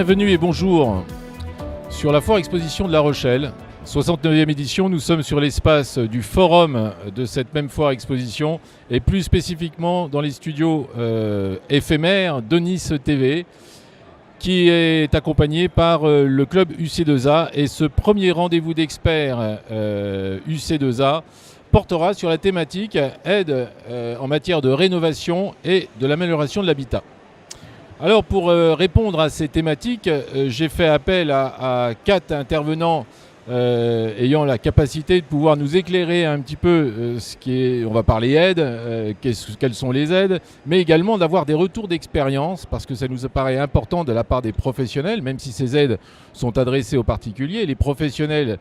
Bienvenue et bonjour sur la Foire Exposition de La Rochelle. 69e édition, nous sommes sur l'espace du forum de cette même Foire Exposition et plus spécifiquement dans les studios éphémères de Nice TV qui est accompagné par le club UC2A et ce premier rendez-vous d'experts UC2A portera sur la thématique aide en matière de rénovation et de l'amélioration de l'habitat. Alors pour répondre à ces thématiques, j'ai fait appel à 4 intervenants ayant la capacité de pouvoir nous éclairer un petit peu on va parler aides, quelles sont les aides, mais également d'avoir des retours d'expérience parce que ça nous apparaît important de la part des professionnels, même si ces aides sont adressées aux particuliers, les professionnels,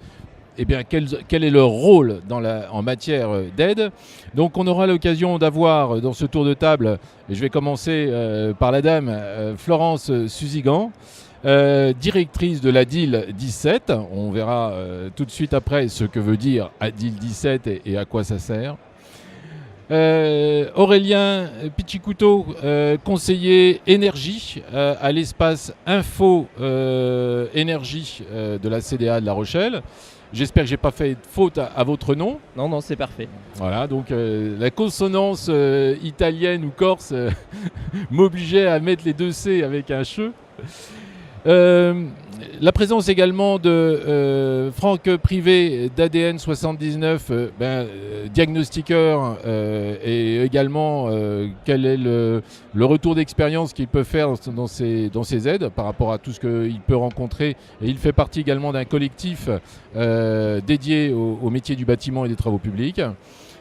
eh bien, quel est leur rôle en matière d'aide. Donc on aura l'occasion d'avoir dans ce tour de table, et je vais commencer par la dame Florence Suzigan, directrice de l'ADIL 17. On verra tout de suite après ce que veut dire ADIL 17 et à quoi ça sert. Aurélien Pichicouto, conseiller énergie à l'espace Info Énergie de la CDA de La Rochelle. J'espère que je n'ai pas fait de faute à votre nom. Non, c'est parfait. Voilà, donc la consonance italienne ou corse m'obligeait à mettre les deux C avec un che. La présence également de Franck Privé d'ADN 79, diagnostiqueur, et également quel est le retour d'expérience qu'il peut faire dans ses aides par rapport à tout ce qu'il peut rencontrer. Et il fait partie également d'un collectif dédié au métier du bâtiment et des travaux publics.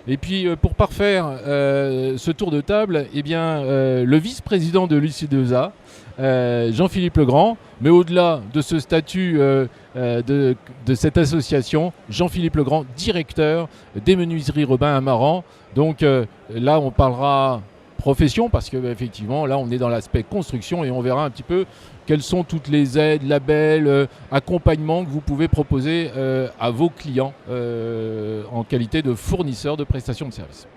Et puis pour parfaire ce tour de table, eh bien, le vice-président de l'UC2A, Jean-Philippe Legrand, mais au-delà de ce statut de cette association, Jean-Philippe Legrand, directeur des menuiseries Robin à Maran. Donc là, on parlera profession parce qu'effectivement, là, on est dans l'aspect construction et on verra un petit peu quelles sont toutes les aides, labels, accompagnements que vous pouvez proposer à vos clients en qualité de fournisseurs de prestations de services.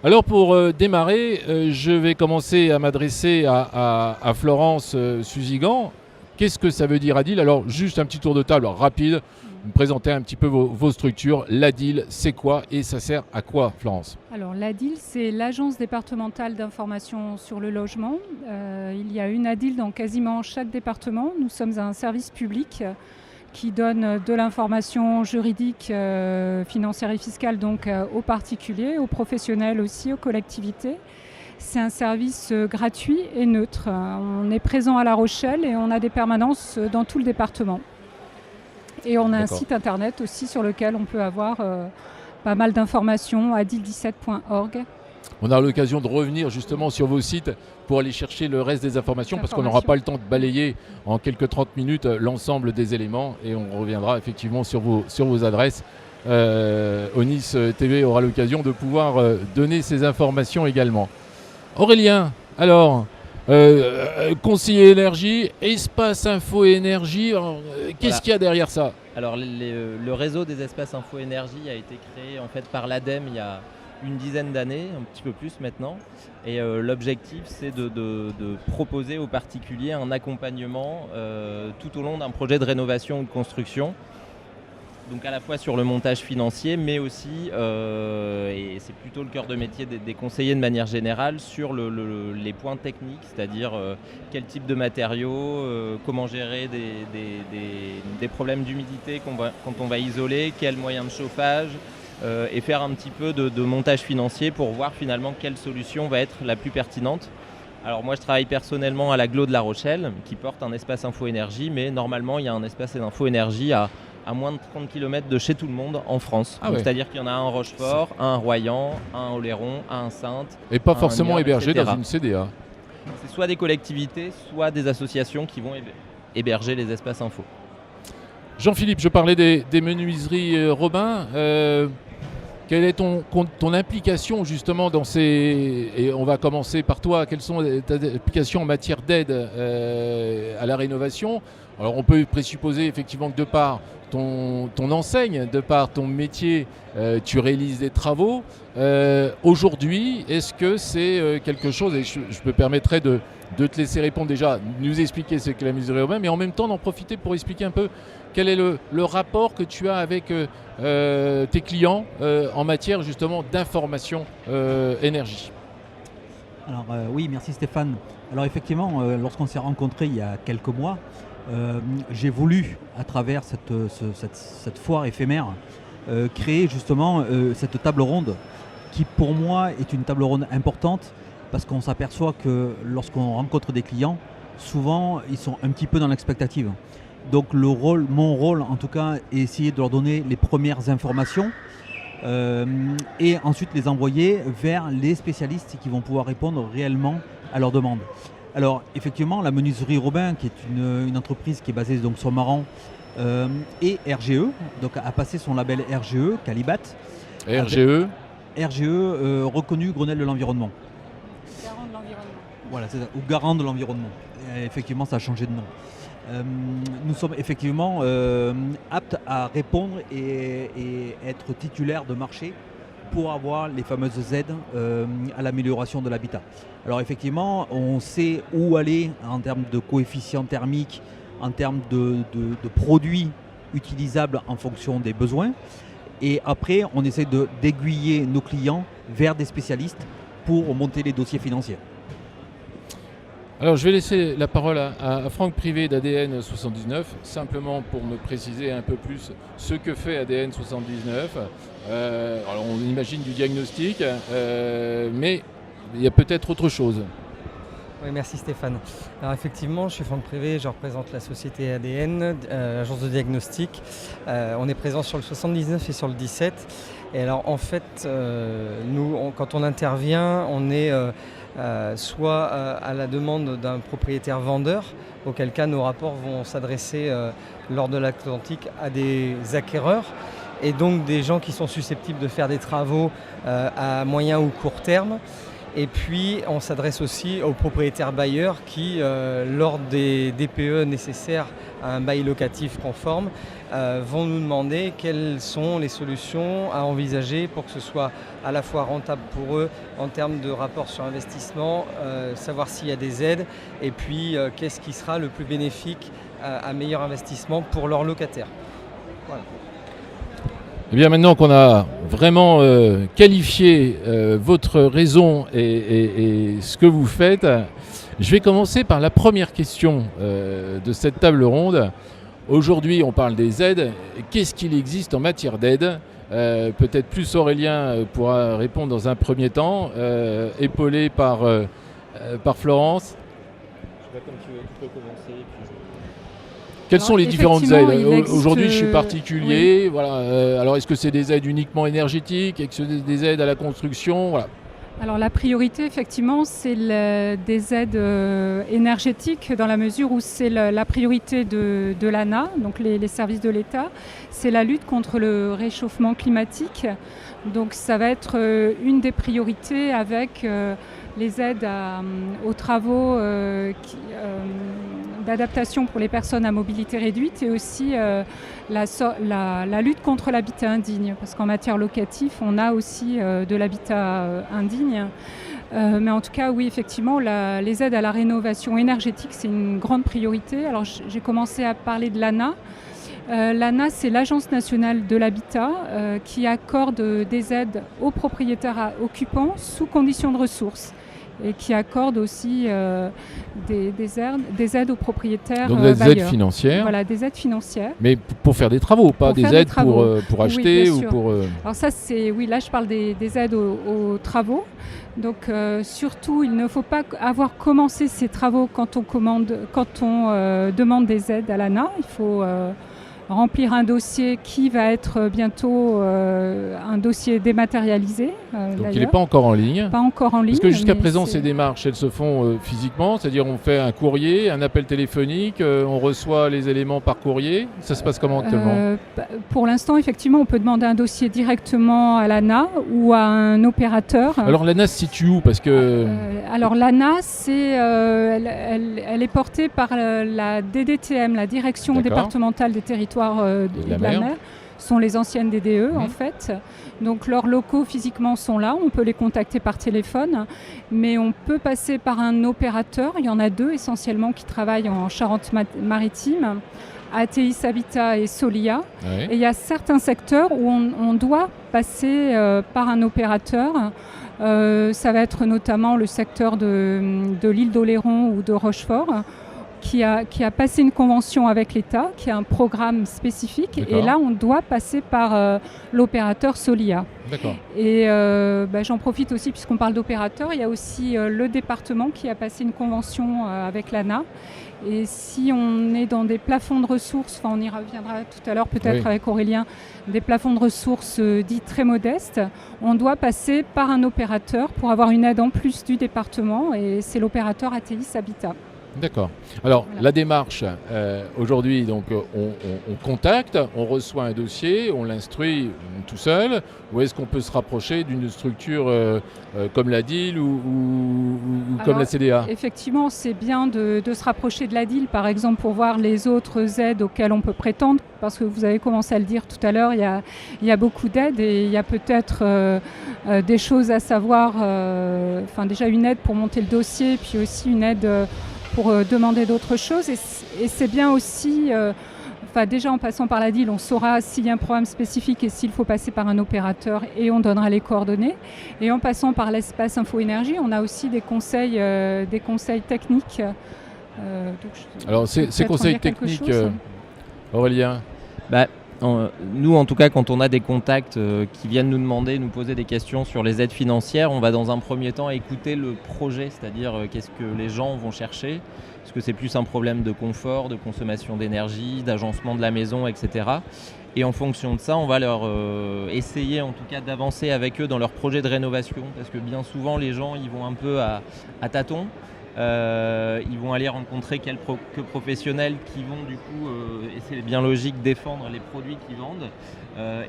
Alors pour démarrer, je vais commencer à m'adresser à Florence Suzigan. Qu'est-ce que ça veut dire ADIL? Alors juste un petit tour de table rapide, me présenter un petit peu vos structures. L'ADIL, c'est quoi et ça sert à quoi, Florence? Alors l'ADIL, c'est l'Agence départementale d'information sur le logement. Il y a une ADIL dans quasiment chaque département. Nous sommes un service public qui donne de l'information juridique, financière et fiscale donc aux particuliers, aux professionnels aussi, aux collectivités. C'est un service gratuit et neutre. On est présent à La Rochelle et on a des permanences dans tout le département. Et on a un site internet aussi sur lequel on peut avoir pas mal d'informations, adil17.org. On a l'occasion de revenir justement sur vos sites pour aller chercher le reste des informations parce qu'on n'aura pas le temps de balayer en quelques 30 minutes l'ensemble des éléments et on reviendra effectivement sur vos adresses. Nice TV aura l'occasion de pouvoir donner ces informations également. Aurélien, alors, conseiller énergie, espace info énergie, qu'est-ce qu'il y a derrière ça? Alors le réseau des espaces info énergie a été créé en fait par l'ADEME il y a une dizaine d'années, un petit peu plus maintenant. Et l'objectif, c'est de proposer aux particuliers un accompagnement tout au long d'un projet de rénovation ou de construction. Donc à la fois sur le montage financier, mais aussi, et c'est plutôt le cœur de métier des conseillers de manière générale, sur les points techniques, c'est-à-dire quel type de matériaux, comment gérer des problèmes d'humidité quand on va isoler, quels moyens de chauffage, et faire un petit peu de montage financier pour voir finalement quelle solution va être la plus pertinente. Alors moi je travaille personnellement à l'Agglo de La Rochelle qui porte un espace info énergie, mais normalement il y a un espace info énergie à moins de 30 km de chez tout le monde en France. C'est-à-dire qu'il y en a un à Rochefort, un à Royan, un à Oléron, un à Saintes. Et pas forcément hébergé dans une CDA. C'est soit des collectivités, soit des associations qui vont héberger les espaces info. Jean-Philippe, je parlais des menuiseries Robin. Quelle est ton implication justement dans ces... Et on va commencer par toi. Quelles sont tes implications en matière d'aide à la rénovation? Alors on peut présupposer effectivement que de par ton enseigne, de par ton métier, tu réalises des travaux. Aujourd'hui, est-ce que c'est quelque chose, et je me permettrai de te laisser répondre déjà, nous expliquer ce qu'est la menuiserie urbaine, mais en même temps d'en profiter pour expliquer un peu quel est le rapport que tu as avec tes clients en matière justement d'information énergie. Alors oui, merci Stéphane. Alors effectivement, lorsqu'on s'est rencontrés il y a quelques mois, j'ai voulu, à travers cette foire éphémère, créer justement cette table ronde qui pour moi est une table ronde importante parce qu'on s'aperçoit que lorsqu'on rencontre des clients, souvent ils sont un petit peu dans l'expectative. Donc mon rôle en tout cas est essayer de leur donner les premières informations et ensuite les envoyer vers les spécialistes qui vont pouvoir répondre réellement à leurs demandes. Alors effectivement, la menuiserie Robin, qui est une entreprise qui est basée donc sur Maran, et RGE, donc a passé son label RGE, Calibat. RGE reconnu Grenelle de l'environnement. Garant de l'environnement. Voilà, c'est ça, ou garant de l'environnement. Et effectivement, ça a changé de nom. Nous sommes effectivement aptes à répondre et être titulaires de marché pour avoir les fameuses aides à l'amélioration de l'habitat. Alors effectivement, on sait où aller en termes de coefficient thermique, en termes de produits utilisables en fonction des besoins. Et après, on essaie d'aiguiller nos clients vers des spécialistes pour monter les dossiers financiers. Alors je vais laisser la parole à Franck Privé d'ADN 79, simplement pour me préciser un peu plus ce que fait ADN 79. Alors on imagine du diagnostic, mais il y a peut-être autre chose. Oui, merci Stéphane. Alors effectivement, je suis Franck Privé, je représente la société ADN, agence de diagnostic. On est présent sur le 79 et sur le 17. Et alors en fait, nous, quand on intervient, on est soit à la demande d'un propriétaire vendeur, auquel cas nos rapports vont s'adresser lors de l'Atlantique à des acquéreurs et donc des gens qui sont susceptibles de faire des travaux à moyen ou court terme. Et puis on s'adresse aussi aux propriétaires bailleurs qui, lors des DPE nécessaires à un bail locatif conforme, vont nous demander quelles sont les solutions à envisager pour que ce soit à la fois rentable pour eux en termes de rapport sur investissement, savoir s'il y a des aides et puis qu'est-ce qui sera le plus bénéfique à meilleur investissement pour leurs locataires. Voilà. Eh bien maintenant qu'on a vraiment qualifié votre raison et ce que vous faites, je vais commencer par la première question de cette table ronde. Aujourd'hui, on parle des aides. Qu'est-ce qu'il existe en matière d'aide ? Peut-être plus Aurélien pourra répondre dans un premier temps, épaulé par Florence. Je sais pas, comme tu veux, tu peux commencer. Quelles sont les différentes aides ? Aujourd'hui, je suis oui. particulier. Voilà. Alors, est-ce que c'est des aides uniquement énergétiques ? Est-ce que c'est des aides à la construction ? Voilà. Alors la priorité, effectivement, c'est des aides énergétiques dans la mesure où c'est la priorité de l'ANA, donc les services de l'État. C'est la lutte contre le réchauffement climatique. Donc ça va être une des priorités avec les aides aux travaux d'adaptation pour les personnes à mobilité réduite et aussi la lutte contre l'habitat indigne, parce qu'en matière locative, on a aussi de l'habitat indigne. Mais en tout cas, oui, effectivement, les aides à la rénovation énergétique, c'est une grande priorité. Alors, j'ai commencé à parler de l'ANA. L'ANA, c'est l'Agence nationale de l'habitat qui accorde des aides aux propriétaires occupants sous conditions de ressources et qui accorde aussi des aides aux propriétaires donc des bailleurs. aides financières. Voilà, des aides financières. Mais pour faire des travaux, pas des aides pour acheter oui, ou pour... Alors ça, oui, là je parle des aides aux travaux. Donc surtout, il ne faut pas avoir commencé ces travaux quand on demande des aides à l'ANA. Il faut remplir un dossier qui va être bientôt un dossier dématérialisé. Donc il n'est pas encore en ligne. Pas encore en ligne. Parce que jusqu'à présent, ces démarches, elles se font physiquement, c'est-à-dire on fait un courrier, un appel téléphonique, on reçoit les éléments par courrier. Ça se passe comment actuellement ? Pour l'instant, effectivement, on peut demander un dossier directement à l'ANA ou à un opérateur. Alors l'ANA se situe où ? Parce que... alors l'ANA, elle est portée par la DDTM, la Direction départementale des territoires de la mer. Sont les anciennes DDE en fait. Donc leurs locaux physiquement sont là, on peut les contacter par téléphone, mais on peut passer par un opérateur, il y en a 2 essentiellement qui travaillent en Charente-Maritime, ATIS Habitat et Solia. Oui. Et il y a certains secteurs où on doit passer par un opérateur. Ça va être notamment le secteur de l'île d'Oléron ou de Rochefort, qui a passé une convention avec l'État, qui a un programme spécifique. D'accord. Et là, on doit passer par l'opérateur Solia. D'accord. Et j'en profite aussi, puisqu'on parle d'opérateur, il y a aussi le département qui a passé une convention avec l'ANA. Et si on est dans des plafonds de ressources, on y reviendra tout à l'heure peut-être avec Aurélien, des plafonds de ressources dits très modestes, on doit passer par un opérateur pour avoir une aide en plus du département, et c'est l'opérateur ATIS Habitat. D'accord. Alors, la démarche, aujourd'hui, donc, on contacte, on reçoit un dossier, on l'instruit tout seul, ou est-ce qu'on peut se rapprocher d'une structure comme la DIL ou comme la CDA ? Effectivement, c'est bien de se rapprocher de la DIL, par exemple, pour voir les autres aides auxquelles on peut prétendre, parce que vous avez commencé à le dire tout à l'heure, il y a beaucoup d'aides et il y a peut-être des choses à savoir, déjà une aide pour monter le dossier, puis aussi une aide... pour demander d'autres choses, et c'est bien aussi, déjà en passant par la DIL, on saura s'il y a un programme spécifique et s'il faut passer par un opérateur, et on donnera les coordonnées. Et en passant par l'espace Info Énergie, on a aussi des conseils techniques. Alors ces conseils techniques, Aurélien ? Nous, en tout cas, quand on a des contacts qui viennent nous demander, nous poser des questions sur les aides financières, on va dans un premier temps écouter le projet, c'est-à-dire qu'est-ce que les gens vont chercher. Est-ce que c'est plus un problème de confort, de consommation d'énergie, d'agencement de la maison, etc. Et en fonction de ça, on va leur essayer en tout cas d'avancer avec eux dans leur projet de rénovation, parce que bien souvent, les gens ils vont un peu à tâtons. Ils vont aller rencontrer quelques professionnels qui vont du coup, et c'est bien logique, défendre les produits qu'ils vendent.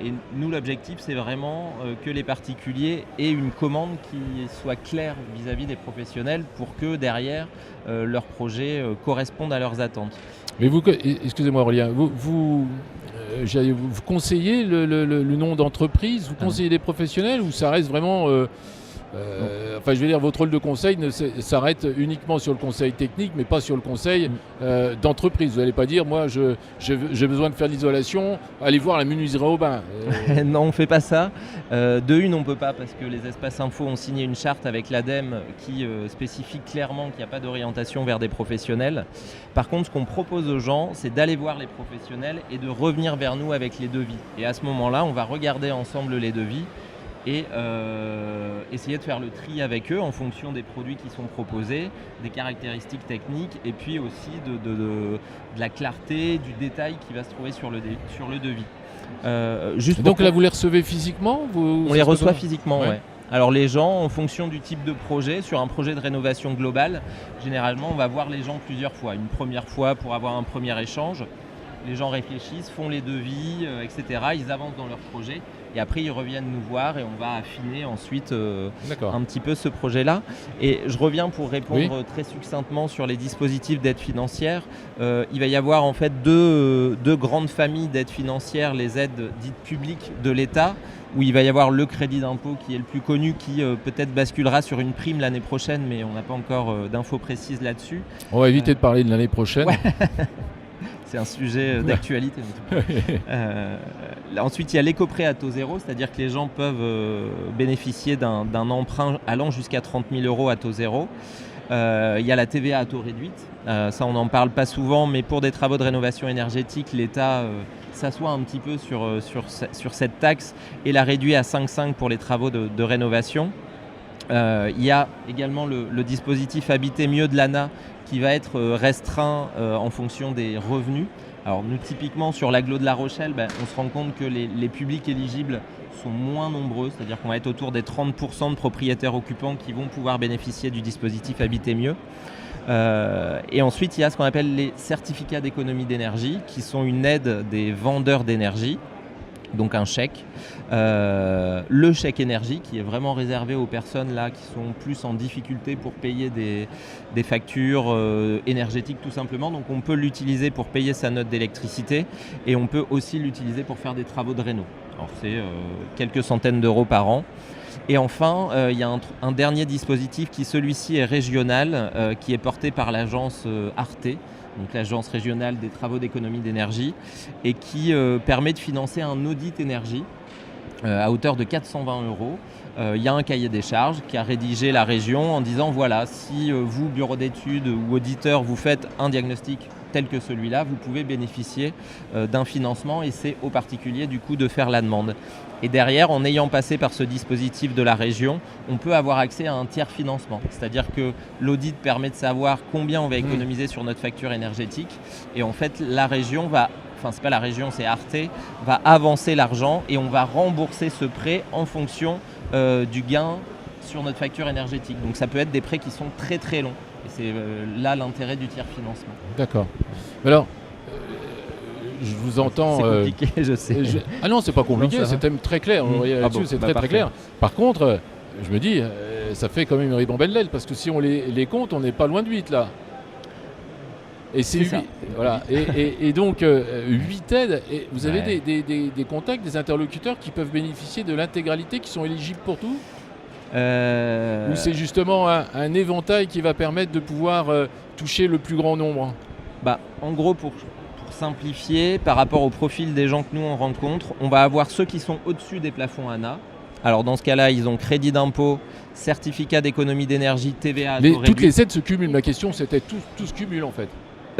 Et nous, l'objectif, c'est vraiment que les particuliers aient une commande qui soit claire vis-à-vis des professionnels pour que derrière, leurs projets correspondent à leurs attentes. Mais vous, excusez-moi Aurélien, vous conseillez le nom d'entreprise, vous conseillez des professionnels, ou ça reste vraiment... votre rôle de conseil s'arrête uniquement sur le conseil technique, mais pas sur le conseil d'entreprise. Vous n'allez pas dire, moi, j'ai besoin de faire de l'isolation, allez voir la menuiserie Aubin. Non, on ne fait pas ça. De une, on ne peut pas, parce que les espaces info ont signé une charte avec l'ADEME qui spécifie clairement qu'il n'y a pas d'orientation vers des professionnels. Par contre, ce qu'on propose aux gens, c'est d'aller voir les professionnels et de revenir vers nous avec les devis. Et à ce moment-là, on va regarder ensemble les devis et essayer de faire le tri avec eux en fonction des produits qui sont proposés, des caractéristiques techniques, et puis aussi de la clarté, du détail qui va se trouver sur le devis. Donc là, vous les recevez physiquement ? On les reçoit physiquement, ouais. Alors les gens, en fonction du type de projet, sur un projet de rénovation globale, généralement on va voir les gens plusieurs fois. Une première fois pour avoir un premier échange. Les gens réfléchissent, font les devis, etc. Ils avancent dans leur projet et après ils reviennent nous voir et on va affiner ensuite un petit peu ce projet-là. Et je reviens pour répondre très succinctement sur les dispositifs d'aide financière. Il va y avoir en fait deux grandes familles d'aides financières, les aides dites publiques de l'État, où il va y avoir le crédit d'impôt qui est le plus connu, qui peut-être basculera sur une prime l'année prochaine, mais on n'a pas encore d'infos précises là-dessus. On va éviter de parler de l'année prochaine. Ouais. C'est un sujet d'actualité. Ensuite, il y a l'éco-prêt à taux zéro, c'est-à-dire que les gens peuvent bénéficier d'un emprunt allant jusqu'à 30 000 € à taux zéro. Il y a la TVA à taux réduite. Ça, on n'en parle pas souvent, mais pour des travaux de rénovation énergétique, l'État s'assoit un petit peu sur cette taxe et la réduit à 5,5 pour les travaux de rénovation. Il y a également le dispositif Habiter mieux de l'ANA, qui va être restreint en fonction des revenus. Alors nous, typiquement, sur l'agglo de La Rochelle, on se rend compte que les publics éligibles sont moins nombreux, c'est-à-dire qu'on va être autour des 30% de propriétaires occupants qui vont pouvoir bénéficier du dispositif Habiter Mieux. Et ensuite, il y a ce qu'on appelle les certificats d'économie d'énergie, qui sont une aide des vendeurs d'énergie, donc un chèque. Le chèque énergie, qui est vraiment réservé aux personnes là qui sont plus en difficulté pour payer des factures énergétiques tout simplement. Donc on peut l'utiliser pour payer sa note d'électricité et on peut aussi l'utiliser pour faire des travaux de réno. Alors c'est quelques centaines d'euros par an. Et enfin, il y a un dernier dispositif qui, celui-ci, est régional, qui est porté par l'agence Arte, donc l'agence régionale des travaux d'économie d'énergie, et qui permet de financer un audit énergie à hauteur de 420 euros. Il y a un cahier des charges qu'a rédigé la région en disant voilà, si vous, bureau d'études ou auditeur, vous faites un diagnostic tel que celui-là, vous pouvez bénéficier d'un financement et c'est aux particuliers du coup de faire la demande. Et derrière, en ayant passé par ce dispositif de la région, on peut avoir accès à un tiers financement. C'est-à-dire que l'audit permet de savoir combien on va économiser sur notre facture énergétique. Et en fait, la région c'est pas la région, c'est Arte, va avancer l'argent et on va rembourser ce prêt en fonction du gain sur notre facture énergétique. Donc ça peut être des prêts qui sont très très longs. Et c'est là l'intérêt du tiers financement. D'accord. Alors, je vous entends. C'est compliqué, je sais. Ah non, c'est pas compliqué, Non, c'est très clair. C'est très parfait. clair. Par contre, je me dis, ça fait quand même une ribambelle d'aile, parce que si on les compte, on n'est pas loin de 8 là. Et c'est 8. Voilà. Et donc, 8 aides. Et vous avez des contacts, des interlocuteurs qui peuvent bénéficier de l'intégralité, qui sont éligibles pour tout ? Ou c'est justement un éventail qui va permettre de pouvoir toucher le plus grand nombre ? En gros, pour simplifier, par rapport au profil des gens que nous on rencontre, on va avoir ceux qui sont au-dessus des plafonds ANA. Alors dans ce cas-là, ils ont crédit d'impôt, certificat d'économie d'énergie, TVA. Toutes les aides se cumulent. Ma question, c'était tout se cumule en fait.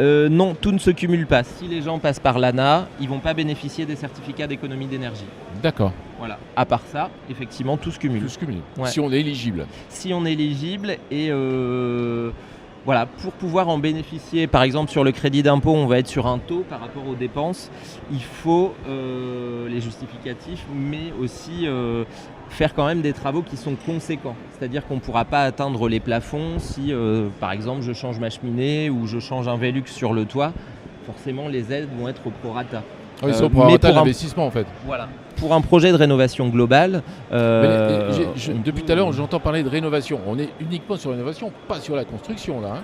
Non, tout ne se cumule pas. Si les gens passent par l'ANA, ils ne vont pas bénéficier des certificats d'économie d'énergie. D'accord. Voilà. À part ça, effectivement, tout se cumule. Tout se cumule. Ouais. Si on est éligible. Si on est éligible et voilà, pour pouvoir en bénéficier, par exemple sur le crédit d'impôt, on va être sur un taux par rapport aux dépenses. Il faut les justificatifs, mais aussi faire quand même des travaux qui sont conséquents. C'est-à-dire qu'on ne pourra pas atteindre les plafonds si, par exemple, je change ma cheminée ou je change un Velux sur le toit. Forcément, les aides vont être au prorata. Ils sont au prorata d'investissement en fait. Voilà. Pour un projet de rénovation globale... depuis tout à l'heure, j'entends parler de rénovation. On est uniquement sur la rénovation, pas sur la construction là.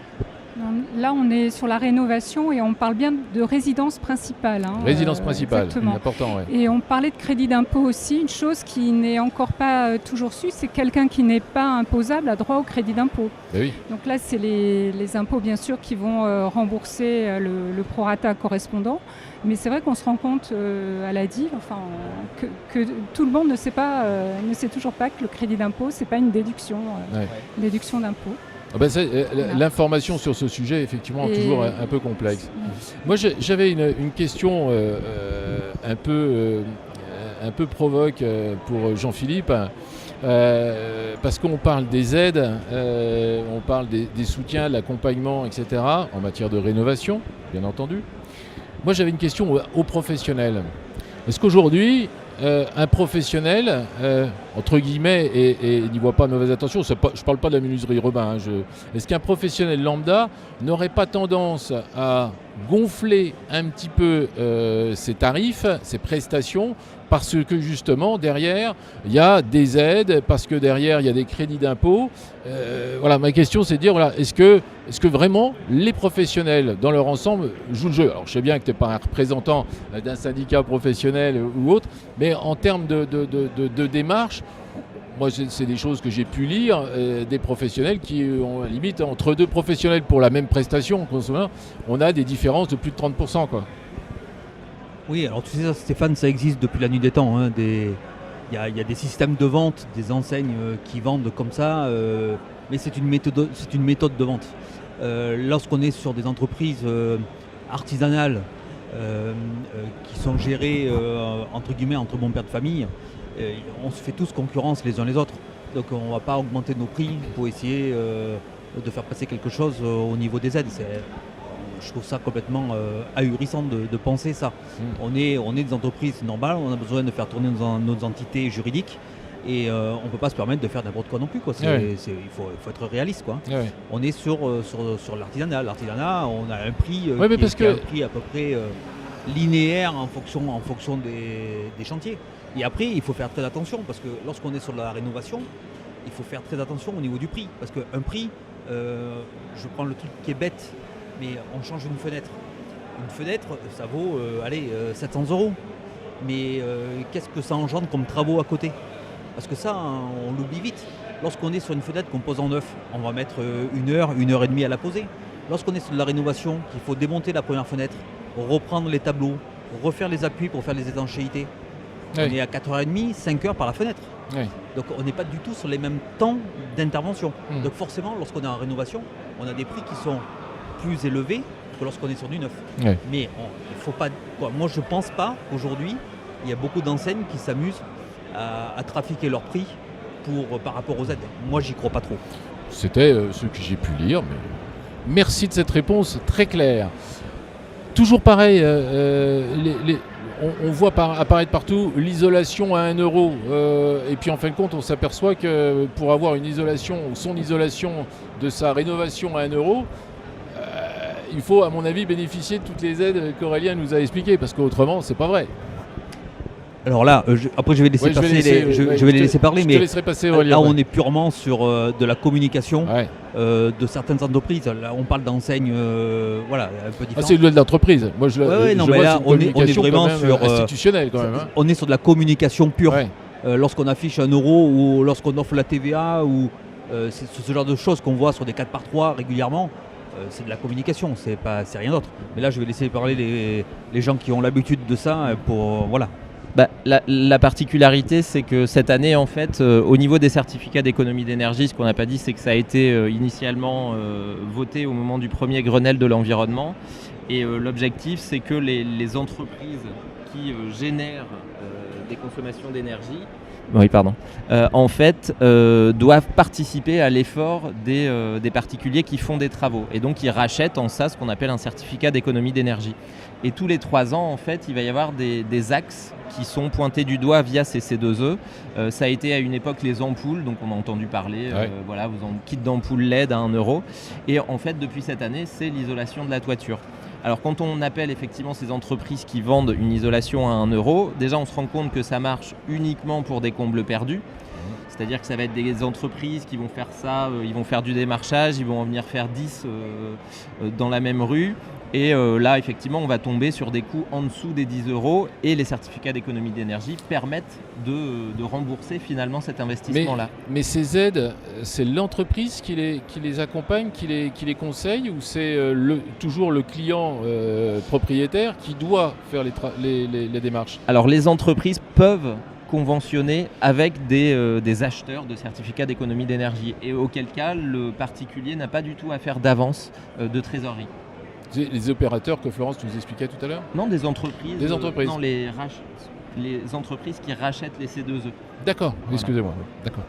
Là, on est sur la rénovation et on parle bien de résidence principale. Résidence principale, exactement. Important. Ouais. Et on parlait de crédit d'impôt aussi. Une chose qui n'est encore pas toujours su, c'est que quelqu'un qui n'est pas imposable a droit au crédit d'impôt. Oui. Donc là, c'est les impôts, bien sûr, qui vont rembourser le prorata correspondant. Mais c'est vrai qu'on se rend compte à la DIV que tout le monde ne sait toujours pas que le crédit d'impôt, ce n'est pas une déduction, déduction d'impôt. L'information sur ce sujet est effectivement toujours un peu complexe. Moi, j'avais une question un peu provoque pour Jean-Philippe, parce qu'on parle des aides, on parle des soutiens, de l'accompagnement, etc., en matière de rénovation, bien entendu. Moi, j'avais une question aux professionnels. Est-ce qu'aujourd'hui, un professionnel, entre guillemets, et n'y voit pas de mauvaise attention, je ne parle pas de la menuiserie Robin, est-ce qu'un professionnel lambda n'aurait pas tendance à gonfler un petit peu ses tarifs, ses prestations, parce que justement derrière il y a des aides, parce que derrière il y a des crédits d'impôt. Voilà, ma question c'est de dire est-ce que vraiment les professionnels dans leur ensemble jouent le jeu? Alors je sais bien que tu n'es pas un représentant d'un syndicat professionnel ou autre, mais en termes de démarche, moi c'est des choses que j'ai pu lire, des professionnels qui ont limite entre deux professionnels pour la même prestation, on a des différences de plus de 30%, quoi. Oui, alors tu sais ça, Stéphane, ça existe depuis la nuit des temps. Il y a des systèmes de vente, des enseignes qui vendent comme ça, mais c'est une méthode de vente. Lorsqu'on est sur des entreprises artisanales qui sont gérées entre guillemets entre bons pères de famille, on se fait tous concurrence les uns les autres. Donc on ne va pas augmenter nos prix pour essayer de faire passer quelque chose au niveau des aides. je trouve ça complètement ahurissant de penser ça. On est des entreprises normales, on a besoin de faire tourner nos entités juridiques et on ne peut pas se permettre de faire n'importe quoi non plus, quoi. Il faut être réaliste, quoi. On est sur l'artisanat. L'artisanat, on a un prix, un prix à peu près linéaire en fonction des chantiers. Et après, il faut faire très attention parce que lorsqu'on est sur la rénovation, il faut faire très attention au niveau du prix. Parce qu'un prix, je prends le truc qui est bête, mais on change une fenêtre. Une fenêtre, ça vaut 700 €. Mais qu'est-ce que ça engendre comme travaux à côté? Parce que ça, on l'oublie vite. Lorsqu'on est sur une fenêtre qu'on pose en neuf, on va mettre 1 heure, 1 heure et demie à la poser. Lorsqu'on est sur de la rénovation, qu'il faut démonter la première fenêtre, reprendre les tableaux, refaire les appuis pour faire les étanchéités, on est à 4h30, 5 heures par la fenêtre. Donc on n'est pas du tout sur les mêmes temps d'intervention. Donc forcément, lorsqu'on est en rénovation, on a des prix qui sont plus élevés que lorsqu'on est sur du neuf. Mais il faut pas. Moi, je pense pas qu'aujourd'hui, il y a beaucoup d'enseignes qui s'amusent à trafiquer leurs prix par rapport aux aides. Moi, j'y crois pas trop. C'était ce que j'ai pu lire. Mais merci de cette réponse très claire. Toujours pareil, on voit apparaître partout l'isolation à 1 €. Et puis en fin de compte, on s'aperçoit que pour avoir une isolation ou son isolation de sa rénovation à 1 €, il faut, à mon avis, bénéficier de toutes les aides qu'Aurélien nous a expliquées, parce qu'autrement, c'est pas vrai. Alors là, après je vais laisser les laisser parler, mais là on est purement sur de la communication de certaines entreprises. Là on parle d'enseignes un peu différentes. C'est de l'entreprise. Moi mais là on est vraiment sur institutionnel quand même. On est sur de la communication pure. Lorsqu'on affiche 1 € ou lorsqu'on offre la TVA ou c'est ce genre de choses qu'on voit sur des 4x3 régulièrement. C'est de la communication, c'est rien d'autre. Mais là je vais laisser parler les gens qui ont l'habitude de ça pour voilà. La particularité, c'est que cette année, en fait, au niveau des certificats d'économie d'énergie, ce qu'on n'a pas dit, c'est que ça a été initialement voté au moment du premier Grenelle de l'environnement. Et l'objectif, c'est que les entreprises qui génèrent des consommations d'énergie, en fait, doivent participer à l'effort des particuliers qui font des travaux. Et donc, ils rachètent en ça ce qu'on appelle un certificat d'économie d'énergie. Et tous les 3 ans, en fait, il va y avoir des axes qui sont pointés du doigt via ces C2E. Ça a été à une époque les ampoules, donc on a entendu parler, vous en kit d'ampoule LED à 1 €. Et en fait, depuis cette année, c'est l'isolation de la toiture. Alors quand on appelle effectivement ces entreprises qui vendent une isolation à 1 €, déjà on se rend compte que ça marche uniquement pour des combles perdus. C'est-à-dire que ça va être des entreprises qui vont faire ça, ils vont faire du démarchage, ils vont en venir faire 10 dans la même rue. Et là, effectivement, on va tomber sur des coûts en dessous des 10 € et les certificats d'économie d'énergie permettent de rembourser finalement cet investissement-là. Mais ces aides, c'est l'entreprise qui les accompagne, qui les conseille, ou c'est toujours le client propriétaire qui doit faire les démarches? Alors, les entreprises peuvent conventionner avec des acheteurs de certificats d'économie d'énergie, et auquel cas, le particulier n'a pas du tout à faire d'avance de trésorerie. Les opérateurs que Florence nous expliquait tout à l'heure? Non, des entreprises. Des entreprises. Non, les entreprises qui rachètent les C2E. D'accord, excusez-moi. D'accord.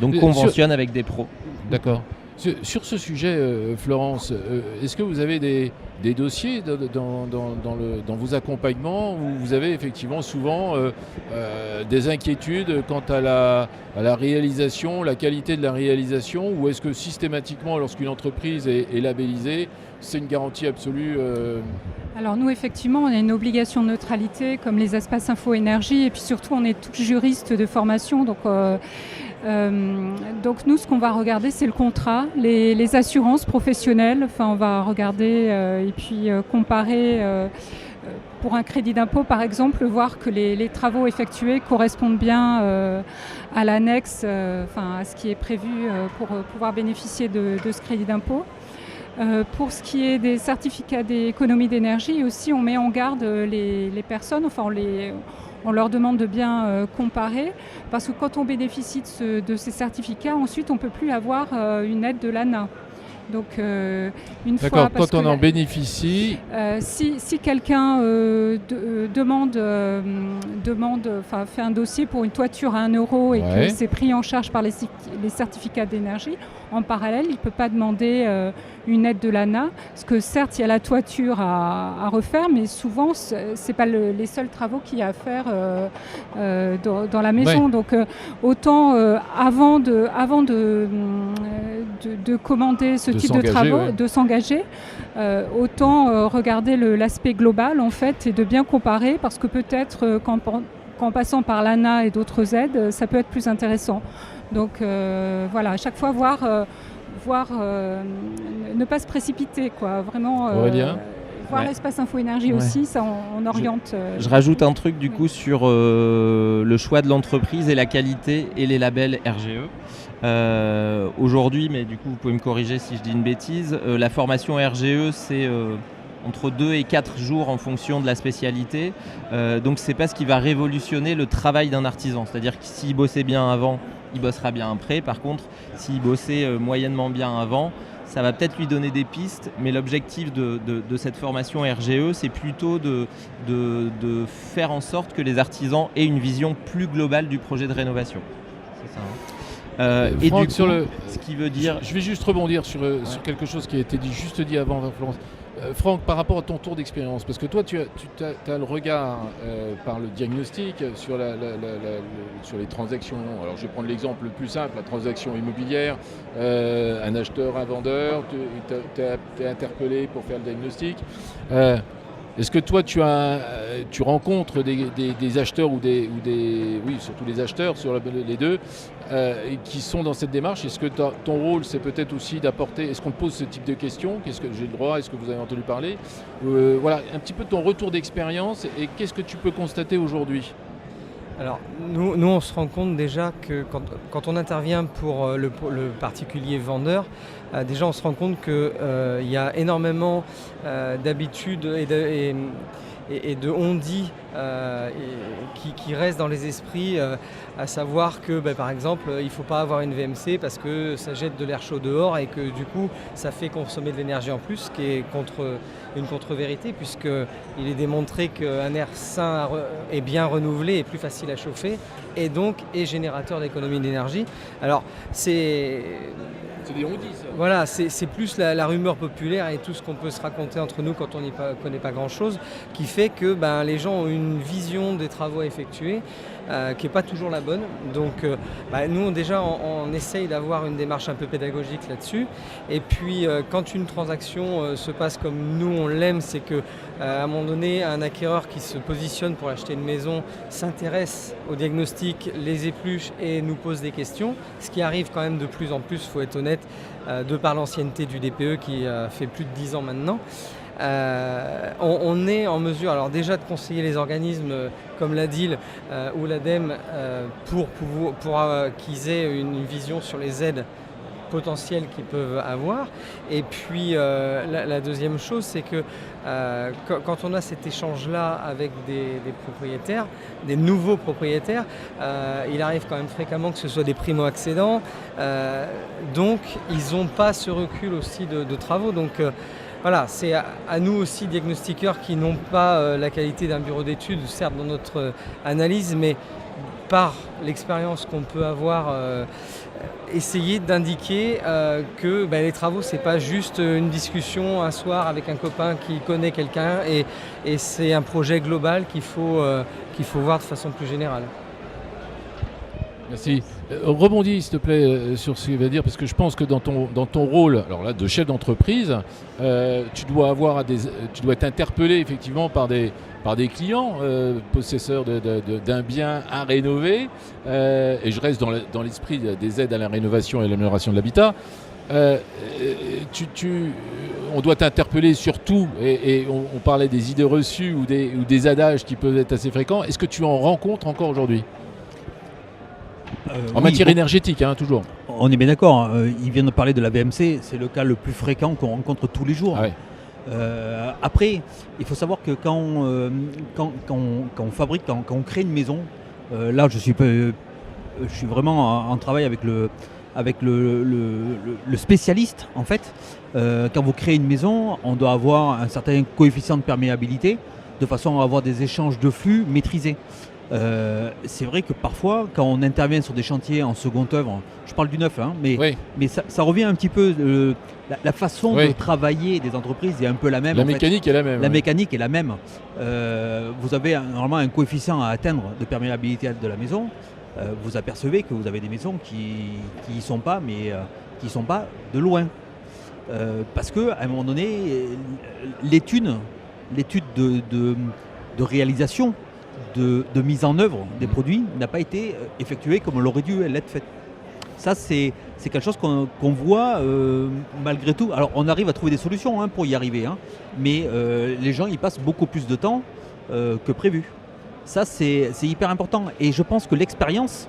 Donc conventionnent avec des pros. D'accord. Sur ce sujet, Florence, est-ce que vous avez des dossiers dans vos accompagnements où vous avez effectivement souvent des inquiétudes quant à la réalisation, la qualité de la réalisation, ou est-ce que systématiquement, lorsqu'une entreprise est labellisée, c'est une garantie absolue? Alors nous, effectivement, on a une obligation de neutralité comme les espaces info énergie, et puis surtout on est tous juristes de formation, donc nous, ce qu'on va regarder, c'est le contrat, les assurances professionnelles. Enfin, on va regarder et puis comparer pour un crédit d'impôt, par exemple, voir que les travaux effectués correspondent bien à l'annexe, à ce qui est prévu pour pouvoir bénéficier de ce crédit d'impôt. Pour ce qui est des certificats d'économie d'énergie aussi, on met en garde les personnes, on leur demande de bien comparer, parce que quand on bénéficie de ces certificats, ensuite on ne peut plus avoir une aide de l'ANA. Donc une fois, D'accord, parce quand on que en bénéficie, si quelqu'un fait un dossier pour une toiture à 1 euro et Ouais. que c'est pris en charge par les certificats d'énergie, en parallèle, il ne peut pas demander une aide de l'ANA, parce que certes, il y a la toiture à refaire, mais souvent, ce n'est pas les seuls travaux qu'il y a à faire dans la maison. Ouais. Donc autant avant de commander ce De type de s'engager, travaux, ouais. de s'engager, autant regarder l'aspect global en fait et de bien comparer, parce que peut-être qu'en passant par l'ANA et d'autres aides, ça peut être plus intéressant. Donc voilà, à chaque fois ne pas se précipiter, quoi. Vraiment Aurélien voir Ouais. l'espace info-énergie Ouais. aussi, ça on oriente. Je rajoute un truc du oui. coup sur le choix de l'entreprise et la qualité et les labels RGE. Aujourd'hui, mais du coup vous pouvez me corriger si je dis une bêtise, la formation RGE c'est entre 2 et 4 jours en fonction de la spécialité. Donc c'est pas ce qui va révolutionner le travail d'un artisan. C'est-à-dire que s'il bossait bien avant, il bossera bien après. Par contre, s'il bossait moyennement bien avant, ça va peut-être lui donner des pistes, mais l'objectif de cette formation RGE, c'est plutôt de faire en sorte que les artisans aient une vision plus globale du projet de rénovation. C'est ça, hein. Et Franck, du coup, sur le- ce qui veut dire... je vais juste rebondir sur quelque chose qui a été dit avant, Florence. Franck, par rapport à ton tour d'expérience, parce que toi, tu as le regard par le diagnostic sur sur les transactions. Alors, je vais prendre l'exemple le plus simple, la transaction immobilière. Un acheteur, un vendeur, tu es interpellé pour faire le diagnostic. Est-ce que toi, tu rencontres des acheteurs oui, surtout les acheteurs sur les deux, qui sont dans cette démarche? Est-ce que ton rôle, c'est peut-être aussi d'apporter, est-ce qu'on te pose ce type de questions? Qu'est-ce que j'ai le droit? Est-ce que vous avez entendu parler? Voilà, un petit peu ton retour d'expérience et qu'est-ce que tu peux constater aujourd'hui? Alors, nous, on se rend compte déjà que quand on intervient pour le particulier vendeur, déjà on se rend compte qu'il y a énormément d'habitudes et de on-dit qui restent dans les esprits, à savoir que par exemple il ne faut pas avoir une VMC parce que ça jette de l'air chaud dehors et que du coup ça fait consommer de l'énergie en plus, ce qui est une contre-vérité, puisqu'il est démontré qu'un air sain est bien renouvelé et plus facile à chauffer et donc est générateur d'économie d'énergie. Alors c'est des on-dit, ça. Voilà, c'est plus la rumeur populaire et tout ce qu'on peut se raconter entre nous quand on n'y connaît pas grand-chose, qui fait que les gens ont une vision des travaux à effectuer qui n'est pas toujours la bonne. Donc nous, déjà, on essaye d'avoir une démarche un peu pédagogique là-dessus. Et puis, quand une transaction se passe comme nous, on l'aime, c'est qu'à un moment donné, un acquéreur qui se positionne pour acheter une maison s'intéresse au diagnostic, les épluche et nous pose des questions. Ce qui arrive quand même de plus en plus, il faut être honnête, de par l'ancienneté du DPE qui fait plus de 10 ans maintenant. On est en mesure alors déjà de conseiller les organismes comme l'ADIL ou l'ADEME pour qu'ils aient une vision sur les aides potentielles qu'ils peuvent avoir. Et puis la deuxième chose, c'est que quand on a cet échange-là avec des propriétaires, des nouveaux propriétaires, il arrive quand même fréquemment que ce soit des primo-accédants. Donc ils n'ont pas ce recul aussi de travaux. Donc voilà, c'est à nous aussi, diagnostiqueurs, qui n'ont pas la qualité d'un bureau d'études, certes dans notre analyse, mais par l'expérience qu'on peut avoir, essayer d'indiquer que les travaux, c'est pas juste une discussion un soir avec un copain qui connaît quelqu'un, et c'est un projet global qu'il faut voir de façon plus générale. Merci. Rebondis, s'il te plaît, sur ce qu'il va dire, parce que je pense que dans ton rôle, alors là, de chef d'entreprise, tu dois être interpellé effectivement par des clients possesseurs d'un bien à rénover, et je reste dans l'esprit des aides à la rénovation et à l'amélioration de l'habitat. On doit t'interpeller sur tout, et on parlait des idées reçues ou des adages qui peuvent être assez fréquents. Est-ce que tu en rencontres encore aujourd'hui? En matière énergétique, toujours. On est bien d'accord. Il vient de parler de la VMC, c'est le cas le plus fréquent qu'on rencontre tous les jours. Ah ouais. Après, il faut savoir que quand on fabrique, quand on crée une maison, là je suis vraiment en travail avec avec le spécialiste en fait. Quand vous créez une maison, on doit avoir un certain coefficient de perméabilité de façon à avoir des échanges de flux maîtrisés. C'est vrai que parfois, quand on intervient sur des chantiers en seconde œuvre, je parle du neuf, hein, mais ça revient un petit peu, la façon de travailler des entreprises est un peu la même. La mécanique est la même. La mécanique est la même. Vous avez normalement un coefficient à atteindre de perméabilité de la maison. Vous apercevez que vous avez des maisons qui y sont pas, mais qui y sont pas de loin. Parce qu'à un moment donné, l'étude de réalisation, de mise en œuvre des produits n'a pas été effectuée comme elle aurait dû l'être faite. Ça, c'est quelque chose qu'on voit malgré tout. Alors, on arrive à trouver des solutions pour y arriver, mais les gens y passent beaucoup plus de temps que prévu. Ça, c'est hyper important. Et je pense que l'expérience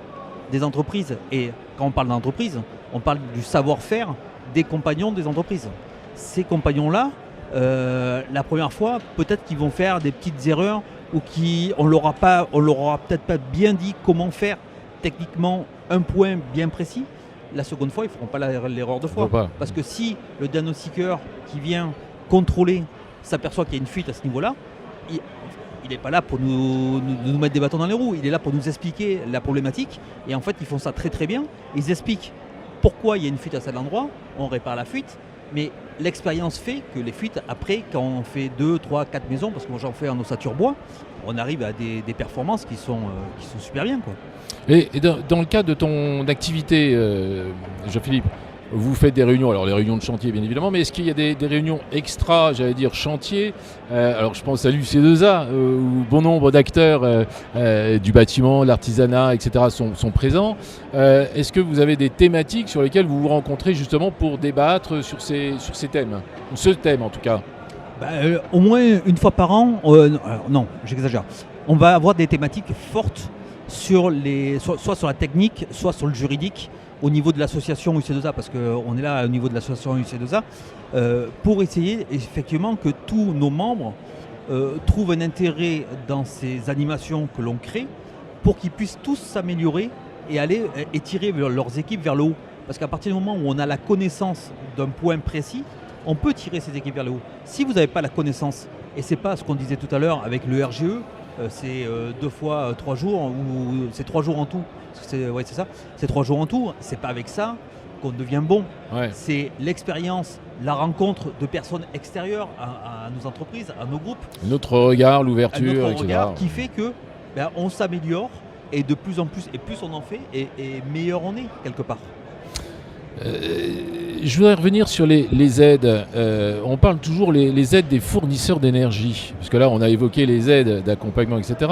des entreprises, et quand on parle d'entreprise, on parle du savoir-faire des compagnons des entreprises. Ces compagnons-là, la première fois, peut-être qu'ils vont faire des petites erreurs ou on leur aura peut-être pas bien dit comment faire techniquement un point bien précis. La seconde fois, ils ne feront pas l'erreur de fois. Parce que si le diagnostiqueur qui vient contrôler s'aperçoit qu'il y a une fuite à ce niveau-là, il n'est pas là pour nous mettre des bâtons dans les roues. Il est là pour nous expliquer la problématique. Et en fait, ils font ça très très bien. Ils expliquent pourquoi il y a une fuite à cet endroit. On répare la fuite. Mais l'expérience fait que les fuites, après, quand on fait 2, 3, 4 maisons, parce que moi j'en fais en ossature bois, on arrive à des performances qui sont super bien, quoi. Et dans le cadre de ton activité, Jean-Philippe, vous faites des réunions, alors les réunions de chantier bien évidemment, mais est-ce qu'il y a des réunions extra, j'allais dire chantier, alors je pense à l'UC2A, où bon nombre d'acteurs du bâtiment, l'artisanat, etc. sont présents. Est-ce que vous avez des thématiques sur lesquelles vous vous rencontrez justement pour débattre sur ces thèmes, ou ce thème en tout cas? Au moins une fois par an, non, j'exagère. On va avoir des thématiques fortes soit sur la technique, soit sur le juridique, au niveau de l'association UC2A, parce qu'on est là au niveau de l'association UC2A, pour essayer effectivement que tous nos membres trouvent un intérêt dans ces animations que l'on crée, pour qu'ils puissent tous s'améliorer et aller et tirer leurs équipes vers le haut. Parce qu'à partir du moment où on a la connaissance d'un point précis, on peut tirer ces équipes vers le haut. Si vous n'avez pas la connaissance, et c'est pas ce qu'on disait tout à l'heure avec le RGE, c'est 2 fois 3 jours, ou c'est 3 jours en tout. C'est ça. C'est 3 jours en tout. C'est pas avec ça qu'on devient bon. Ouais. C'est l'expérience, la rencontre de personnes extérieures à nos entreprises, à nos groupes. Notre regard, l'ouverture, etc. Regard qui fait que on s'améliore et de plus en plus, et plus on en fait, et meilleur on est quelque part. Je voudrais revenir sur les aides. On parle toujours les aides des fournisseurs d'énergie, parce que là on a évoqué les aides d'accompagnement, etc.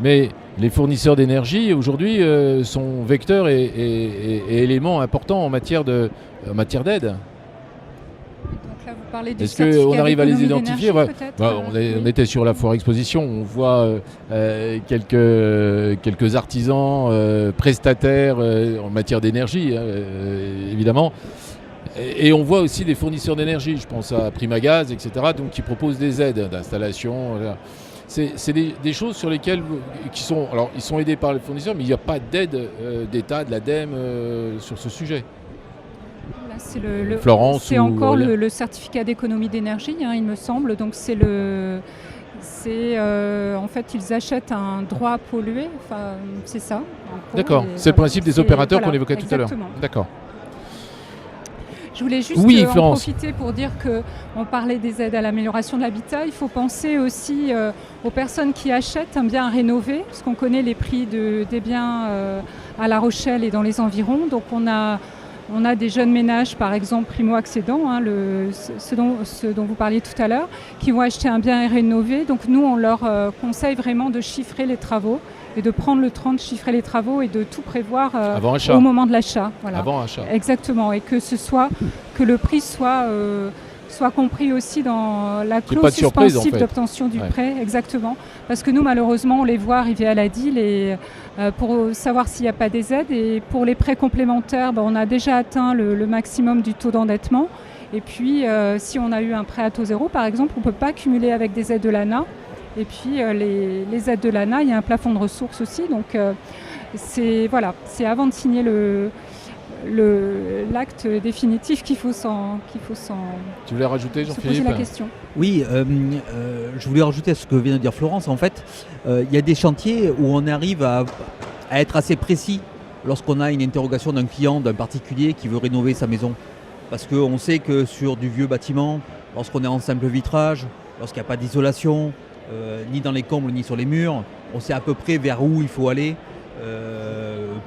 Mais les fournisseurs d'énergie aujourd'hui sont vecteurs et éléments importants en matière d'aide. Là, vous parlez du Est-ce qu'on arrive à les identifier? On était sur la foire exposition, on voit quelques artisans prestataires en matière d'énergie, évidemment. Et on voit aussi des fournisseurs d'énergie, je pense à Primagaz, etc., donc, qui proposent des aides d'installation. C'est des choses sur lesquelles ils sont aidés par les fournisseurs, mais il n'y a pas d'aide d'État, de l'ADEME sur ce sujet. Là, Florence, encore le certificat d'économie d'énergie, il me semble. Donc en fait, ils achètent un droit à polluer. Enfin, c'est ça. D'accord. C'est le principe des opérateurs qu'on évoquait tout à l'heure. D'accord. Je voulais juste en profiter pour dire qu'on parlait des aides à l'amélioration de l'habitat. Il faut penser aussi aux personnes qui achètent un bien rénové, parce qu'on connaît les prix des biens à La Rochelle et dans les environs. Donc on a des jeunes ménages, par exemple primo-accédants, ce dont vous parliez tout à l'heure, qui vont acheter un bien rénové. Donc nous, on leur conseille vraiment de chiffrer les travaux et de prendre le temps de chiffrer les travaux et de tout prévoir au moment de l'achat. Voilà. Avant achat. Exactement, et que le prix soit compris aussi dans la clause suspensive d'obtention du prêt. Exactement, parce que nous, malheureusement, on les voit arriver à la DIL pour savoir s'il n'y a pas des aides. Et pour les prêts complémentaires, on a déjà atteint le maximum du taux d'endettement. Et puis, si on a eu un prêt à taux zéro, par exemple, on ne peut pas cumuler avec des aides de l'ANA. Et puis, les aides de l'ANA, il y a un plafond de ressources aussi. Donc, c'est avant de signer l'acte définitif qu'il faut s'en Tu voulais rajouter, se poser Jean-Philippe? la question. Oui, je voulais rajouter à ce que vient de dire Florence. En fait, il y a des chantiers où on arrive à être assez précis lorsqu'on a une interrogation d'un client, d'un particulier qui veut rénover sa maison. Parce qu'on sait que sur du vieux bâtiment, lorsqu'on est en simple vitrage, lorsqu'il n'y a pas d'isolation, ni dans les combles ni sur les murs, on sait à peu près vers où il faut aller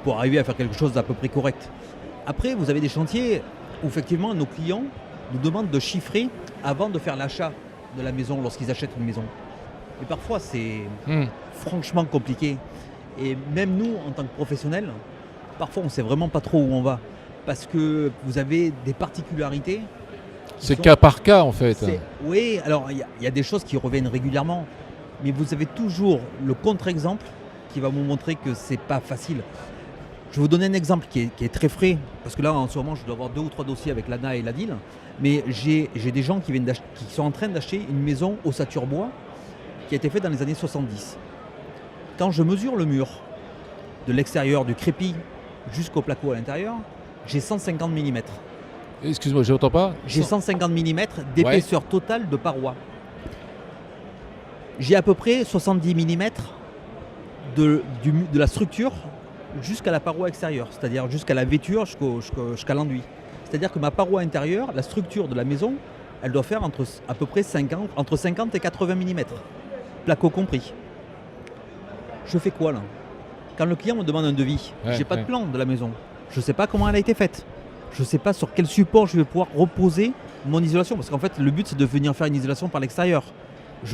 pour arriver à faire quelque chose d'à peu près correct. Après, vous avez des chantiers où effectivement nos clients nous demandent de chiffrer avant de faire l'achat de la maison lorsqu'ils achètent une maison. Et parfois c'est franchement compliqué. Et même nous, en tant que professionnels, parfois on ne sait vraiment pas trop où on va. Parce que vous avez des particularités. C'est cas par cas en fait. Oui, alors il y a des choses qui reviennent régulièrement. Mais vous avez toujours le contre-exemple qui va vous montrer que c'est pas facile. Je vais vous donner un exemple qui est très frais. Parce que là, en ce moment, je dois avoir 2 ou 3 dossiers avec l'ANA et l'ADIL. Mais j'ai des gens qui sont en train d'acheter une maison au Saturbois qui a été faite dans les années 70. Quand je mesure le mur de l'extérieur, du crépi jusqu'au placo à l'intérieur, j'ai 150 mm. Excuse-moi, je n'entends pas. J'ai 150 mm d'épaisseur totale de paroi. J'ai à peu près 70 mm de la structure jusqu'à la paroi extérieure, c'est-à-dire jusqu'à la vêture, jusqu'à l'enduit. C'est-à-dire que ma paroi intérieure, la structure de la maison, elle doit faire à peu près entre 50 et 80 mm, placo compris. Je fais quoi là? Quand le client me demande un devis, j'ai pas de plan de la maison. Je ne sais pas comment elle a été faite. Je ne sais pas sur quel support je vais pouvoir reposer mon isolation. Parce qu'en fait, le but, c'est de venir faire une isolation par l'extérieur.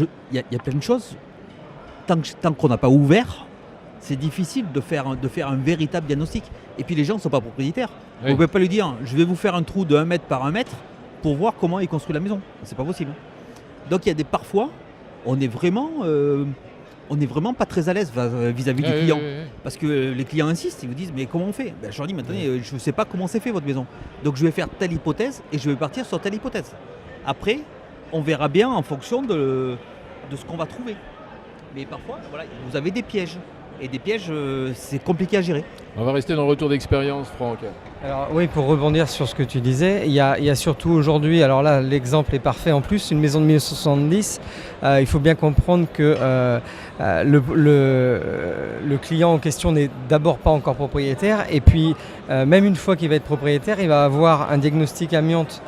Il y a plein de choses. Tant qu'on n'a pas ouvert, c'est difficile de faire un véritable diagnostic. Et puis les gens ne sont pas propriétaires. Oui. Vous ne pouvez pas lui dire, je vais vous faire un trou de 1 mètre par 1 mètre pour voir comment il construit la maison. C'est pas possible. Donc il y a parfois, on est vraiment pas très à l'aise vis-à-vis du client. Parce que les clients insistent, ils vous disent mais comment on fait? Je leur dis maintenant je ne sais pas comment c'est fait votre maison. Donc je vais faire telle hypothèse et je vais partir sur telle hypothèse. Après, on verra bien en fonction de ce qu'on va trouver. Mais parfois, voilà, vous avez des pièges. Et des pièges, c'est compliqué à gérer. On va rester dans le retour d'expérience, Franck. Alors oui, pour rebondir sur ce que tu disais, il y a surtout aujourd'hui, alors là l'exemple est parfait en plus, une maison de 1970, il faut bien comprendre que le client en question n'est d'abord pas encore propriétaire et puis même une fois qu'il va être propriétaire, il va avoir un diagnostic amiante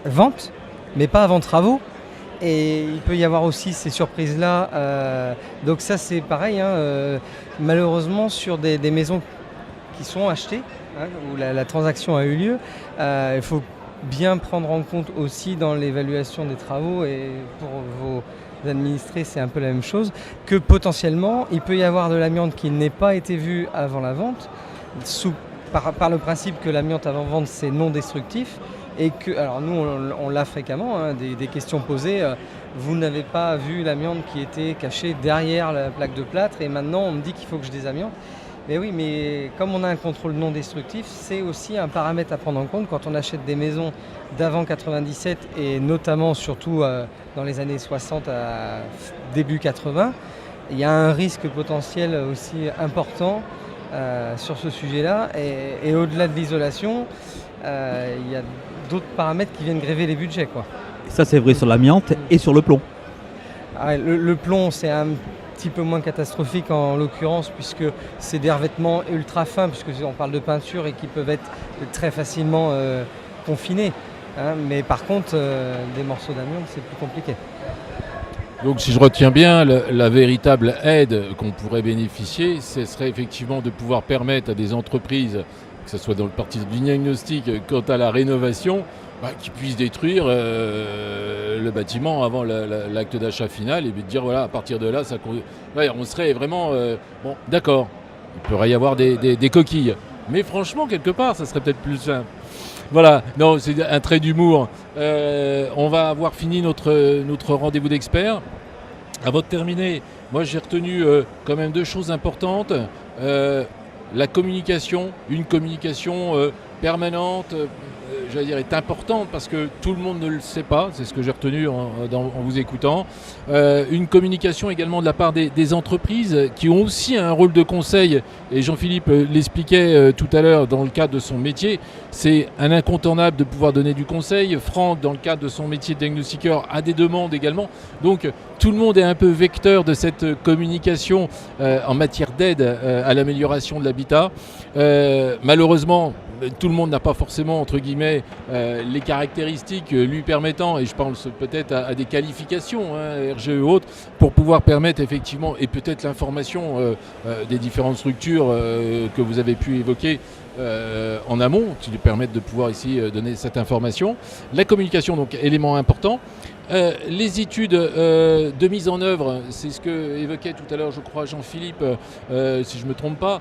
vente, mais pas avant travaux. Et il peut y avoir aussi ces surprises-là. Donc ça c'est pareil, malheureusement sur des maisons qui sont achetées, où la transaction a eu lieu, il faut bien prendre en compte aussi dans l'évaluation des travaux, et pour vos administrés c'est un peu la même chose, que potentiellement il peut y avoir de l'amiante qui n'ait pas été vue avant la vente, par le principe que l'amiante avant vente c'est non destructif. Et que, alors nous on l'a fréquemment, des questions posées, vous n'avez pas vu l'amiante qui était cachée derrière la plaque de plâtre et maintenant on me dit qu'il faut que je désamiante. Mais oui, mais comme on a un contrôle non destructif, c'est aussi un paramètre à prendre en compte quand on achète des maisons d'avant 97 et notamment surtout dans les années 60 à début 80. Il y a un risque potentiel aussi important sur ce sujet-là et au-delà de l'isolation, il y a d'autres paramètres qui viennent gréver les budgets, quoi. Et ça c'est vrai sur l'amiante et sur le plomb. Le plomb c'est un petit peu moins catastrophique en l'occurrence puisque c'est des revêtements ultra fins, puisque on parle de peinture et qui peuvent être très facilement confinés. Mais par contre des morceaux d'amiante c'est plus compliqué. Donc si je retiens bien, la véritable aide qu'on pourrait bénéficier, ce serait effectivement de pouvoir permettre à des entreprises, que ce soit dans le parti du diagnostic, quant à la rénovation, qui puissent détruire le bâtiment avant l'acte d'achat final et de dire voilà, à partir de là, on serait vraiment... bon, d'accord, il pourrait y avoir des coquilles, mais franchement, quelque part, ça serait peut-être plus simple. Voilà, non, c'est un trait d'humour. On va avoir fini notre rendez-vous d'experts. Avant de terminer, moi j'ai retenu quand même 2 choses importantes. La communication, une communication permanente, j'allais dire, est importante parce que tout le monde ne le sait pas, c'est ce que j'ai retenu en vous écoutant. Une communication également de la part des entreprises qui ont aussi un rôle de conseil, et Jean-Philippe l'expliquait tout à l'heure dans le cadre de son métier, c'est un incontournable de pouvoir donner du conseil. Franck, dans le cadre de son métier de diagnostiqueur, a des demandes également. Donc tout le monde est un peu vecteur de cette communication en matière d'aide à l'amélioration de l'habitat. Malheureusement, tout le monde n'a pas forcément, entre guillemets, les caractéristiques lui permettant, et je pense peut-être à des qualifications, RGE ou autres, pour pouvoir permettre effectivement, et peut-être l'information des différentes structures que vous avez pu évoquer en amont, qui lui permettent de pouvoir ici donner cette information. La communication, donc, élément important. Les études de mise en œuvre, c'est ce que évoquait tout à l'heure, je crois, Jean-Philippe, si je ne me trompe pas,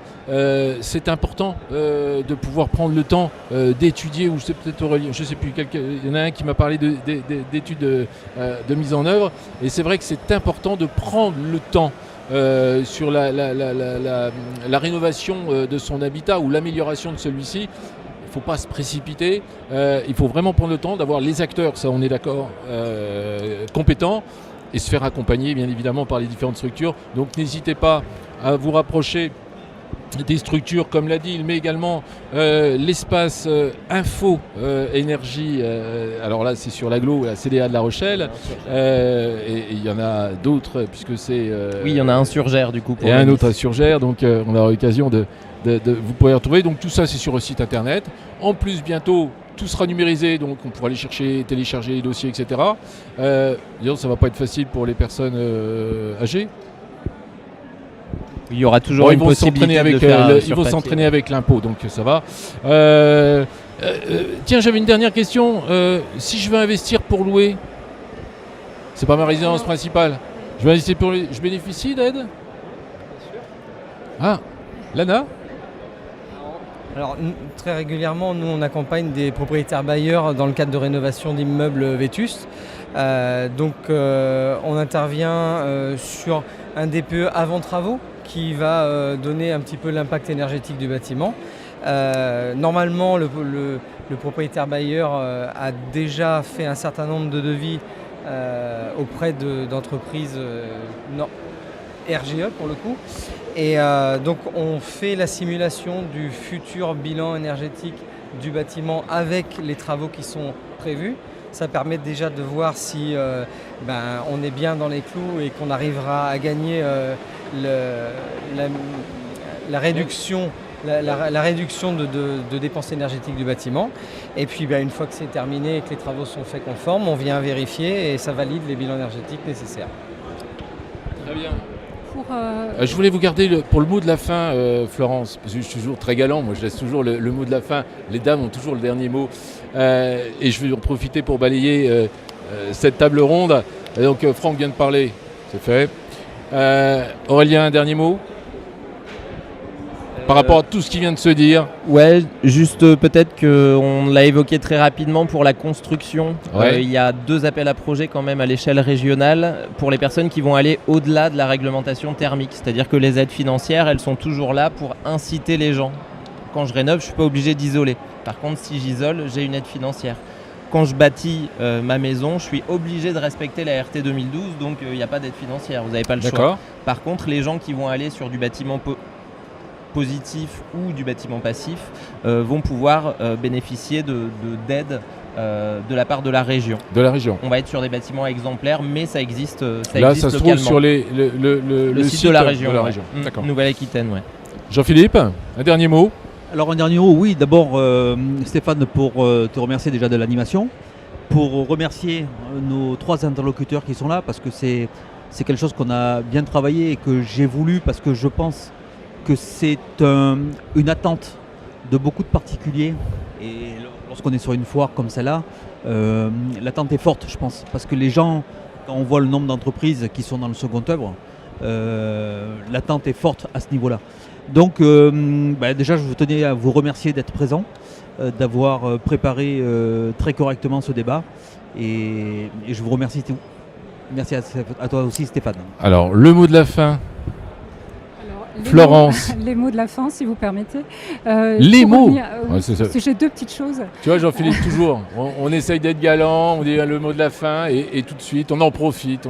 c'est important de pouvoir prendre le temps d'étudier, ou c'est peut-être Aurélien, je ne sais plus, il y en a un qui m'a parlé d'études de mise en œuvre, et c'est vrai que c'est important de prendre le temps sur la rénovation de son habitat ou l'amélioration de celui-ci. Il ne faut pas se précipiter, il faut vraiment prendre le temps d'avoir les acteurs, ça on est d'accord, compétents, et se faire accompagner bien évidemment par les différentes structures. Donc n'hésitez pas à vous rapprocher des structures, comme l'a dit, mais également l'espace info énergie, alors là c'est sur l'agglo, la CDA de La Rochelle, et il y en a d'autres puisque c'est... Oui, il y en a un sur Gers du coup. Et un autre sur Gers, donc on aura l'occasion de vous pourrez retrouver. Donc tout ça c'est sur le site internet. En plus bientôt tout sera numérisé, donc on pourra aller chercher, télécharger les dossiers, etc. Disons, ça va pas être facile pour les personnes âgées. Il y aura toujours une possibilité de faire ils vont s'entraîner avec l'impôt, donc ça va. Tiens, j'avais une dernière question. Si je veux investir pour louer, c'est pas ma résidence principale. Je veux investir pour louer, je bénéficie d'aide ? Ah, Lana ? Alors très régulièrement, nous on accompagne des propriétaires bailleurs dans le cadre de rénovation d'immeubles vétustes. Donc on intervient sur un DPE avant travaux qui va donner un petit peu l'impact énergétique du bâtiment. Normalement, le propriétaire bailleur a déjà fait un certain nombre de devis auprès d'entreprises RGE pour le coup. Et donc on fait la simulation du futur bilan énergétique du bâtiment avec les travaux qui sont prévus. Ça permet déjà de voir si on est bien dans les clous et qu'on arrivera à gagner la réduction de dépenses énergétiques du bâtiment. Et puis une fois que c'est terminé et que les travaux sont faits conformes, on vient vérifier et ça valide les bilans énergétiques nécessaires. Très bien. Je voulais vous garder pour le mot de la fin, Florence, parce que je suis toujours très galant, moi je laisse toujours le mot de la fin, les dames ont toujours le dernier mot, et je vais en profiter pour balayer cette table ronde. Et donc Franck vient de parler, c'est fait. Aurélien, un dernier mot par rapport à tout ce qui vient de se dire. Ouais, juste peut-être qu'on l'a évoqué très rapidement pour la construction. Ouais. Il y a 2 appels à projets quand même à l'échelle régionale pour les personnes qui vont aller au-delà de la réglementation thermique. C'est-à-dire que les aides financières, elles sont toujours là pour inciter les gens. Quand je rénove, je ne suis pas obligé d'isoler. Par contre, si j'isole, j'ai une aide financière. Quand je bâtis ma maison, je suis obligé de respecter la RT 2012, donc il n'y a pas d'aide financière, vous n'avez pas le choix. Par contre, les gens qui vont aller sur du bâtiment positif ou du bâtiment passif vont pouvoir bénéficier d'aides de la part de la région. De la région. On va être sur des bâtiments exemplaires, mais ça existe Là, ça se trouve localement. sur le site site de la région. D'accord. Nouvelle-Aquitaine, ouais. Jean-Philippe, un dernier mot. Alors un dernier mot, oui, d'abord Stéphane, pour te remercier déjà de l'animation, pour remercier nos 3 interlocuteurs qui sont là, parce que c'est quelque chose qu'on a bien travaillé et que j'ai voulu, parce que je pense que c'est une attente de beaucoup de particuliers, et lorsqu'on est sur une foire comme celle-là, l'attente est forte, je pense, parce que les gens, quand on voit le nombre d'entreprises qui sont dans le second œuvre, l'attente est forte à ce niveau-là. Donc déjà je tenais à vous remercier d'être présent, d'avoir préparé très correctement ce débat, et je vous remercie tout. Merci à toi aussi Stéphane. Alors le mot de la fin. Florence. Les mots de la fin, si vous permettez. Les pour mots revenir, Ouais, c'est ça. parce que j'ai deux petites choses. Tu vois, Jean-Philippe, toujours, on essaye d'être galant, on dit le mot de la fin et tout de suite, on en profite.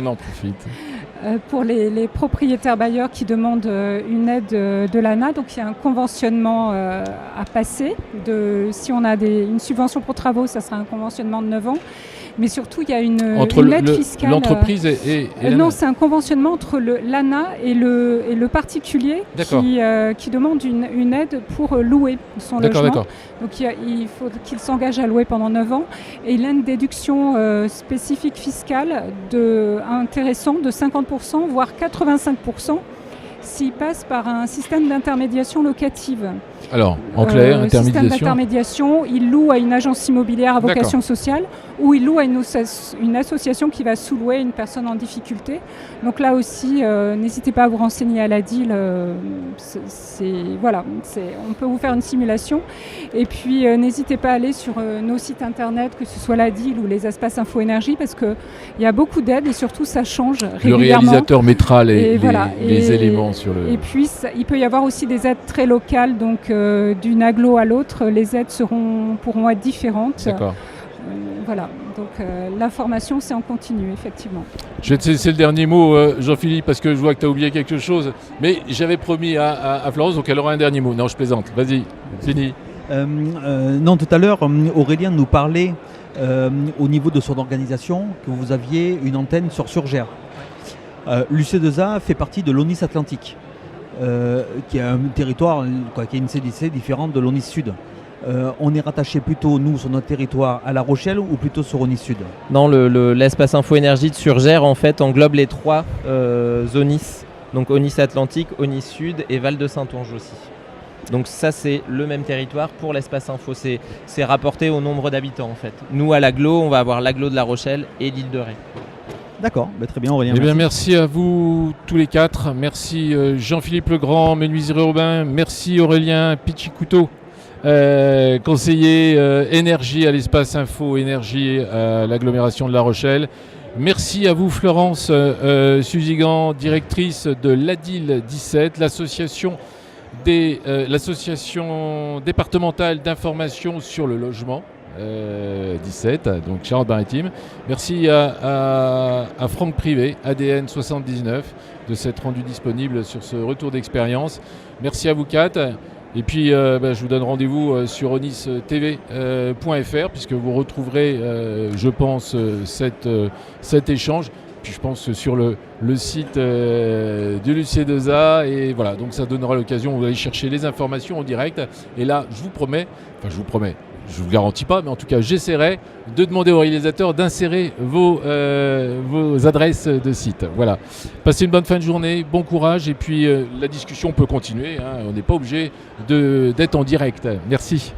Pour les propriétaires bailleurs qui demandent une aide de l'ANA, donc il y a un conventionnement à passer. Si on a une subvention pour travaux, ça sera un conventionnement de 9 ans. Mais surtout, il y a une aide fiscale. L'entreprise et l'ANA. Non, c'est un conventionnement entre l'ANA et le particulier qui demande une aide pour louer son logement. D'accord. Donc il faut qu'il s'engage à louer pendant 9 ans. Et il a une déduction spécifique fiscale intéressante de 50%, voire 85%, s'il passe par un système d'intermédiation locative. Alors, en clair, système intermédiation. d'intermédiation, il loue à une agence immobilière à vocation sociale ou il loue à une association qui va sous-louer une personne en difficulté. Donc là aussi, n'hésitez pas à vous renseigner à l'ADIL. On peut vous faire une simulation. Et puis, n'hésitez pas à aller sur nos sites internet, que ce soit l'ADIL ou les espaces Info Énergie, parce qu'il y a beaucoup d'aides et surtout, ça change régulièrement. Le réalisateur mettra les éléments sur le... Et puis, il peut y avoir aussi des aides très locales, donc d'une agglo à l'autre, les aides pourront être différentes. D'accord. Voilà, donc l'information, c'est en continu, effectivement. Je vais te laisser le dernier mot, Jean-Philippe, parce que je vois que tu as oublié quelque chose. Mais j'avais promis à Florence, donc elle aura un dernier mot. Non, je plaisante. Vas-y, fini. Non, tout à l'heure, Aurélien nous parlait au niveau de son organisation que vous aviez une antenne sur Surgères. L'UC2A fait partie de l'ONIS Atlantique, qui a un territoire, qui a une CDC différente de l'ONIS Sud. On est rattaché plutôt, nous, sur notre territoire, à La Rochelle ou plutôt sur ONIS Sud? Non, l'espace Info Énergie de Surgères en fait englobe les 3 ONIS, donc ONIS Atlantique, ONIS Sud et Val de Saint-Onge aussi. Donc ça, c'est le même territoire pour l'espace info. C'est rapporté au nombre d'habitants en fait. Nous, à l'agglo, on va avoir l'agglo de La Rochelle et l'île de Ré. D'accord, très bien Aurélien. Merci à vous tous les 4. Merci Jean-Philippe Legrand, menuisier urbain. Merci Aurélien Pichicouteau, conseiller énergie à l'espace info énergie à l'agglomération de La Rochelle. Merci à vous Florence Suzigan, directrice de l'ADIL 17, l'association départementale d'information sur le logement 17, donc Charente-Maritime. Merci à Franck Privé, ADN 79, de s'être rendu disponible sur ce retour d'expérience. Merci à vous 4. Et puis, je vous donne rendez-vous sur onistv.fr puisque vous retrouverez, je pense, cet échange. Puis je pense sur le site du l'UC2A. Et voilà, donc ça donnera l'occasion d'aller chercher les informations en direct. Et là, je vous promets, je ne vous garantis pas, mais en tout cas, j'essaierai de demander aux réalisateurs d'insérer vos adresses de site. Voilà. Passez une bonne fin de journée, bon courage, et puis la discussion peut continuer. On n'est pas obligé d'être en direct. Merci.